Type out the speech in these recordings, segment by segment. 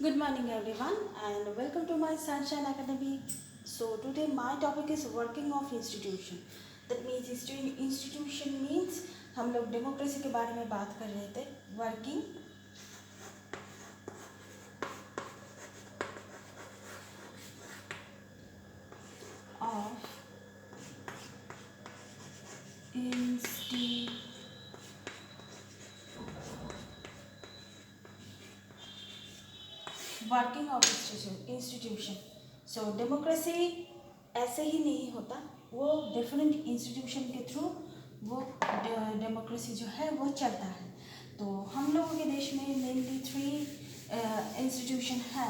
Good morning everyone and welcome to my Sunshine Academy. So today my topic is working of institution. That means institution means हम लोग democracy के बारे में बात कर रहे थे. Working of इंस्टी working of institution. So democracy ऐसे ही नहीं होता, वो डिफरेंट इंस्टीट्यूशन के थ्रू वो डेमोक्रेसी जो है वो चलता है. तो हम लोगों के देश में मेनली 3 इंस्टीट्यूशन है.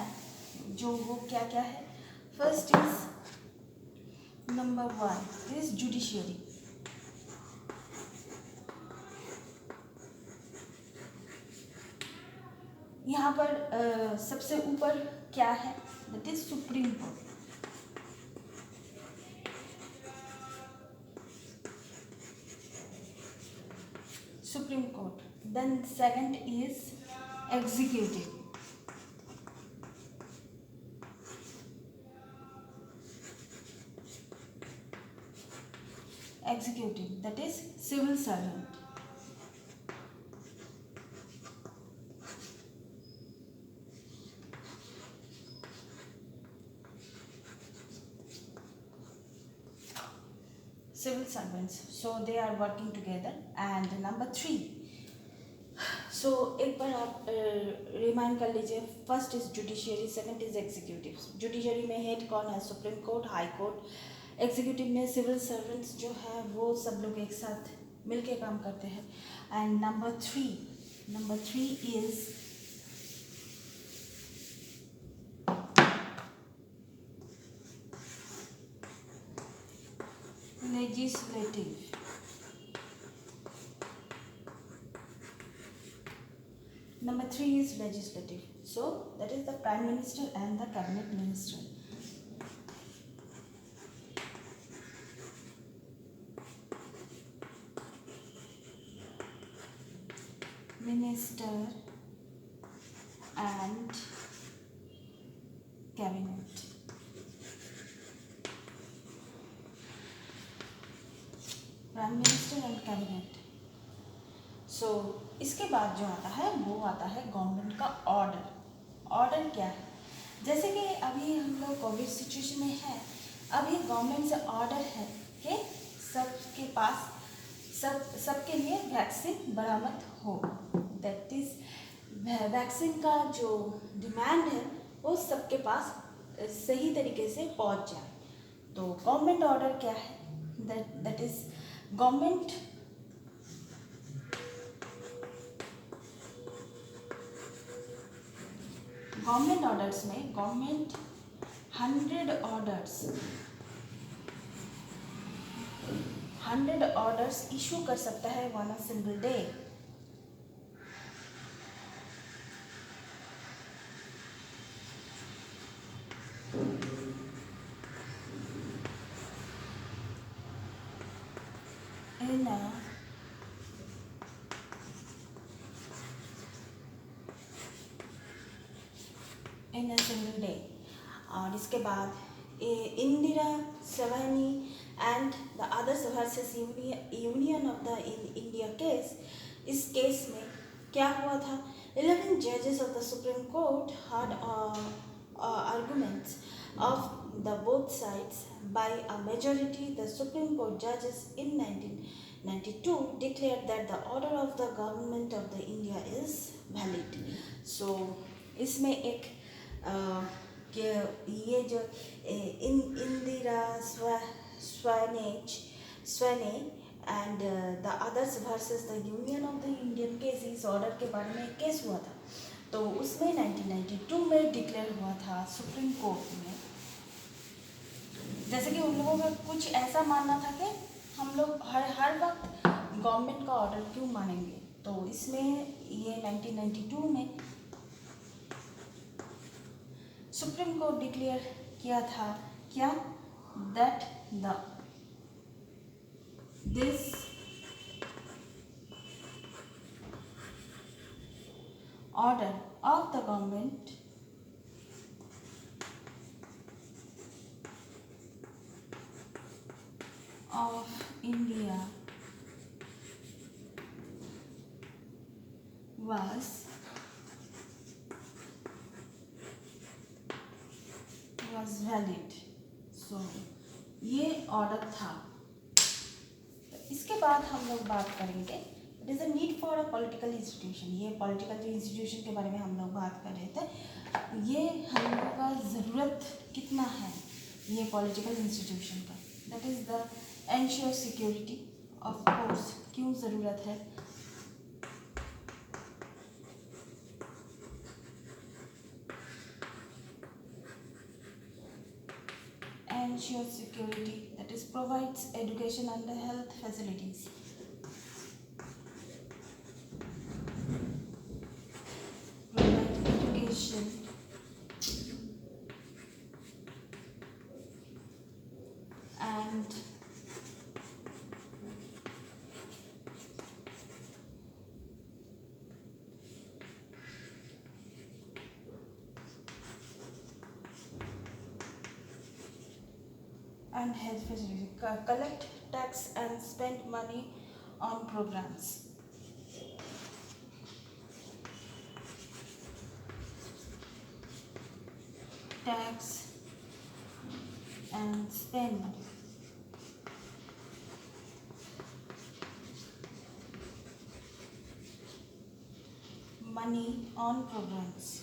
जो वो क्या क्या है? First is number 1 is judiciary. यहाँ पर सबसे ऊपर क्या है? That is supreme court. Supreme court. Then second is executive. Executive that is civil servant. Civil servants, so they are working together. And number 3, so एक बार आप रिमाइंड कर लीजिए. First is judiciary, second is executive. Judiciary में head कौन है? Supreme court, high court. Executive में civil servants जो है वो सब लोग एक साथ मिलके काम करते हैं. And number 3 is legislative. Number 3 is legislative. So that is the prime minister and the cabinet minister. Minister and cabinet. Prime minister and cabinet. So इसके बाद जो आता है वो आता है गवर्नमेंट का ऑर्डर. ऑर्डर क्या है? जैसे कि अभी हम लोग कोविड सिचुएशन में है, अभी गवर्नमेंट से ऑर्डर है कि सबके पास सबके लिए वैक्सीन बरामद हो. दैट इज वैक्सीन का जो डिमांड है वो सबके पास सही तरीके से पहुंच जाए. तो गवर्नमेंट ऑर्डर क्या है? दैट इज गवर्नमेंट ऑर्डर्स में गवर्नमेंट 100 ऑर्डर्स इशू कर सकता है one a single day. In a single day. और इसके बाद Indira Sawhney and the others versus Union of the India case. इस केस में क्या हुआ था? 11 जजेस of the Supreme Court heard arguments of the both sides. By a majority, the Supreme Court judges in 1992 declared that the order of the government of the India is valid. So इसमें एक कि ये जो Indira Sawhney and the others versus the Union of the Indian case, इस order के बारे में case हुआ था. तो उसमें 1992 में डिक्लेयर हुआ था सुप्रीम कोर्ट में. जैसे कि उन लोगों का कुछ ऐसा मानना था कि हम लोग हर वक्त गवर्नमेंट का ऑर्डर क्यों मानेंगे. तो इसमें ये 1992 में सुप्रीम कोर्ट डिक्लेयर किया था क्या? That this order of the government India was valid. So ये ऑर्डर था। इसके बाद हम लोग बात करेंगे it is a need for a political institution. ये पॉलिटिकल इंस्टीट्यूशन के बारे में हम लोग बात कर रहे थे। ये हम लोग का ज़रूरत कितना है ये पॉलिटिकल इंस्टीट्यूशन का, that is the ensure security. Of course क्यों ज़रूरत है, ensure security, that is provides education and health facilities, provide education and health facilities, collect tax and spend money on programs, tax and spend money on programs.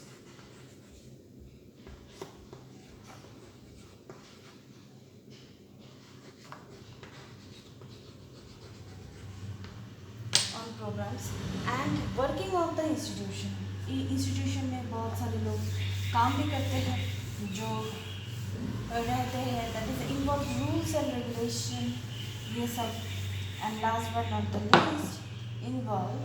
Programs and working of the institution. Institution में बहुत सारे लोग काम भी करते हैं जो रहते हैं, that is involve rules and regulation, ये सब। And last but not the least involve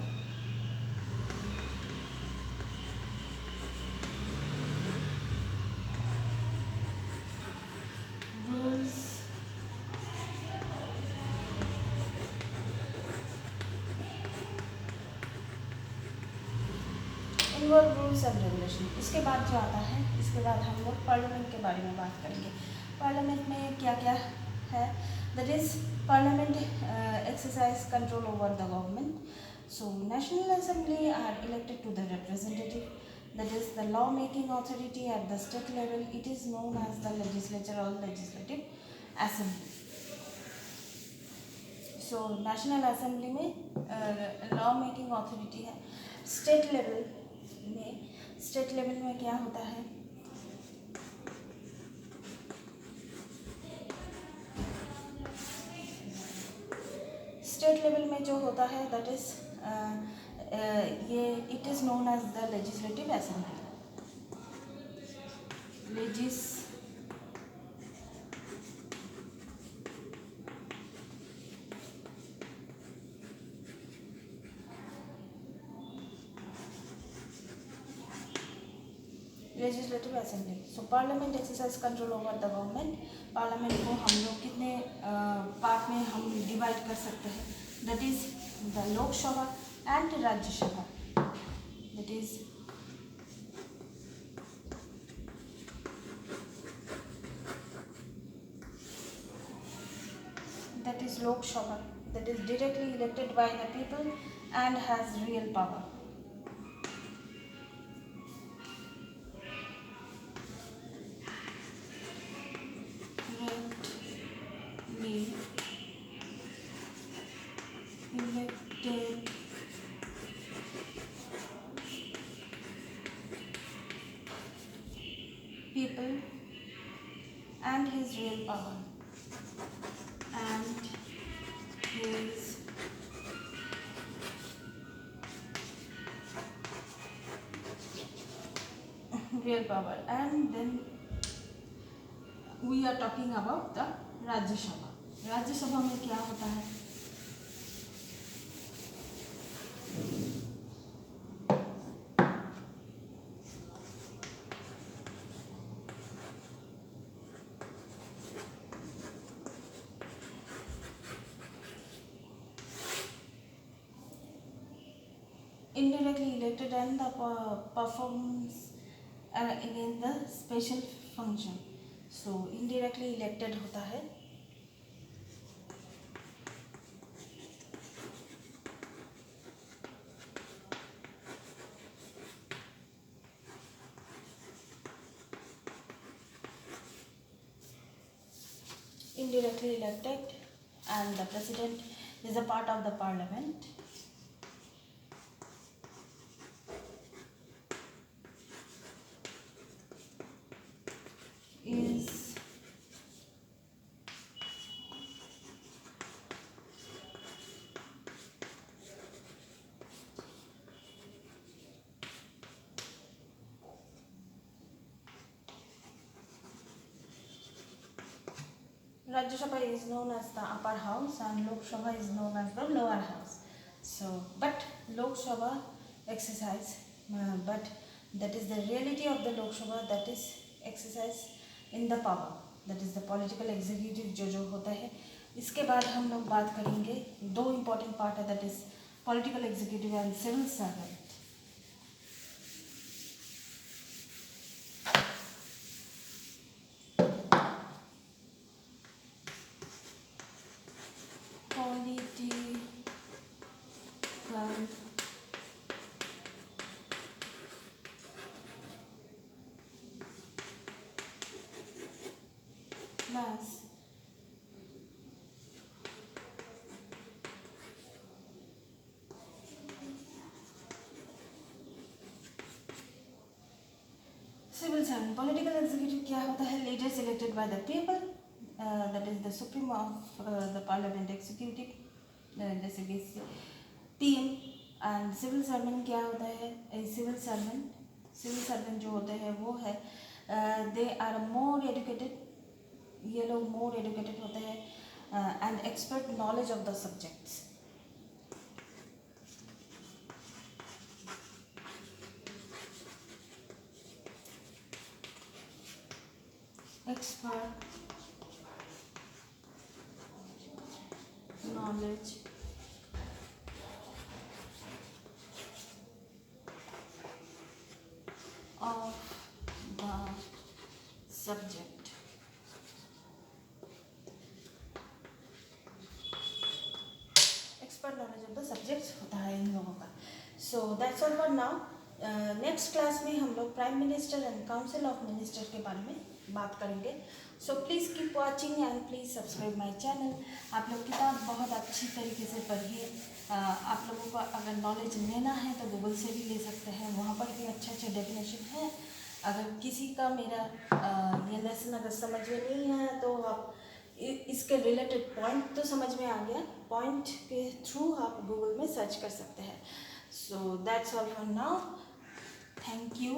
rules rules and regulation. इसके बाद जो आता है, इसके बाद हम लोग पार्लियामेंट के बारे में बात करेंगे। पार्लियामेंट में क्या क्या है, that is parliament exercise control over the government. So national assembly are elected to the representative, that is the law making authority at the state level. It is known as the legislature or legislative assembly. So national assembly में law making authority है। state level में क्या होता है, state level में जो होता है दैट इज ये it is known as the legislative assembly. Legislative assembly. So parliament exercise control over the government. Parliament को हम लोग कितने पार्ट में हम डिवाइड कर सकते हैं, that is the Lok Sabha and Rajya Sabha, that is Lok Sabha, that is directly elected by the people and has real power. Directly elected people and his real power. And his real power. And then we are talking about the Rajya Sabha. राज्य सभा में क्या होता है, indirectly elected and the performs against the special function. So indirectly elected होता है indirectly elected and the president is a part of the parliament. Is Rajya Sabha is known as the upper house and Lok Sabha is known as the lower house. So, but Lok Sabha exercise, but that is the reality of the Lok Sabha, that is exercise in the power, that is the political executive जो होता है. इसके बाद हम लोग बात करेंगे दो important part है, that is political executive and civil servant. Plus civil servant. Political executive क्या होता है? Leaders elected by the people, that is the supreme of the parliament executive, जैसे कि PM. And civil servant क्या होता है? Civil servant जो होते हैं वो है they are more educated, ये लोग more educated होते हैं and expert knowledge of the subjects. Expert knowledge of the subject. Expert knowledge of the subjects होता है इन लोगों का. So that's all for now. Next class में हम लोग prime minister and council of minister के बारे में बात करेंगे. So please keep watching and please subscribe my channel. आप लोग किताब बहुत अच्छी तरीके से पढ़िए. आप लोगों को अगर नॉलेज लेना है तो गूगल से भी ले सकते हैं, वहाँ पर भी अच्छे अच्छे डेफिनेशन है. अगर किसी का मेरा ये लेसन अगर समझ में नहीं आया तो आप इसके रिलेटेड पॉइंट तो समझ में आ गया, पॉइंट के थ्रू आप गूगल में सर्च कर सकते हैं. So that's all for now. Thank you.